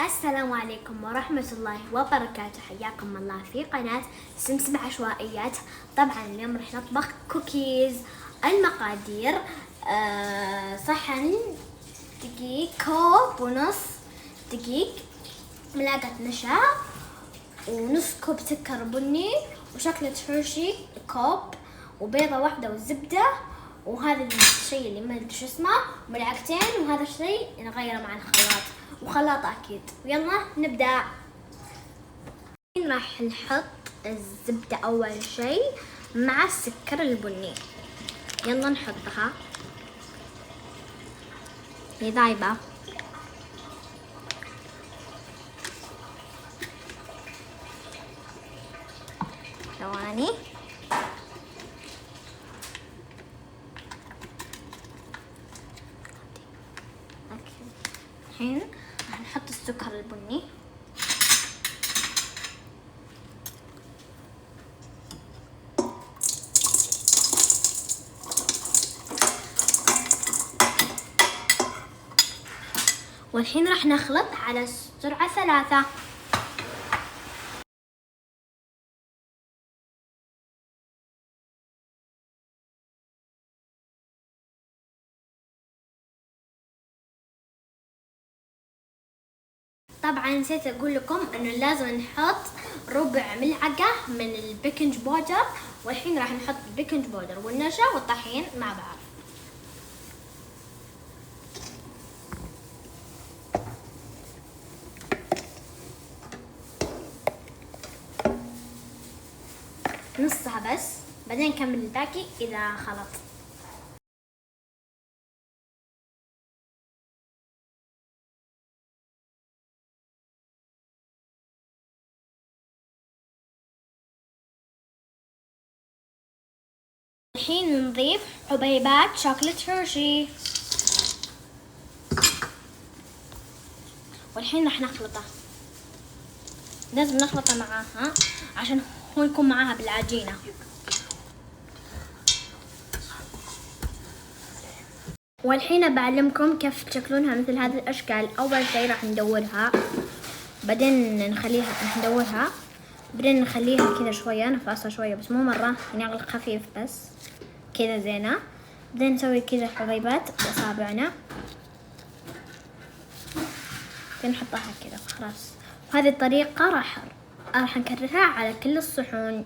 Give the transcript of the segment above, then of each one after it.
السلام عليكم ورحمة الله وبركاته. حياكم الله في قناة سمسم عشوائيات. طبعا اليوم رح نطبخ كوكيز. المقادير صحن دقيق، كوب ونص دقيق، ملعقة نشا، ونص كوب سكر بني، وشوكولاتة هيرشي كوب، وبيضة واحدة والزبدة، وهذا الشيء اللي ما ادري شو اسمه، ملعقتين، وهذا الشيء نغيره مع الخلاط وخلاط اكيد. ويلا نبدا. راح نحط الزبدة اول شيء مع السكر البني. يلا نحطها، هي ذايبة. ثواني. الحين راح نحط السكر البني، والحين راح نخلط على سرعة 3. طبعا نسيت اقول لكم انه لازم نحط ربع ملعقة من البيكنج باودر، والحين راح نحط البيكنج باودر والنشا والطحين مع بعض. نصها بس، بعدين نكمل الباقي اذا خلط. الحين نضيف حبيبات شوكولاتة هيرشي، والحين راح نخلطه. لازم نخلطه معاها عشان هو يكون معاها بالعجينة. والحين بعلمكم كيف تشكلونها مثل هذه الأشكال. أول شيء راح ندورها، بعدين ندورها، بعدين نخليها كذا شوية، نفقصها شوية بس مو مرة، يعني على خفيف بس كذا زينة. بعدين نسوي كذا حبيبات بأصابعنا، بعدين نحطها كذا خلاص. وهذه الطريقة راح نكررها على كل الصحون.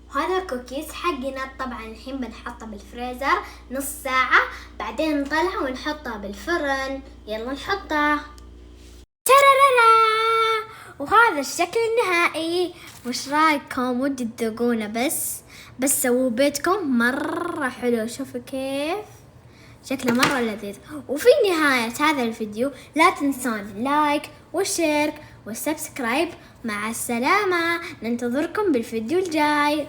وهذا الكوكيز حقنا. طبعا الحين بنحطه بالفريزر نص ساعة، بعدين نطلعه ونحطه بالفرن. يلا نحطه. ترارارا، وهذا الشكل النهائي. وش رايكم؟ ودي تذوقونه، بس سووا بيتكم مرة حلو. شوفوا كيف شكله مرة لذيذ. وفي نهاية هذا الفيديو لا تنسون اللايك والشير والسبسكرايب. مع السلامة، ننتظركم بالفيديو الجاي.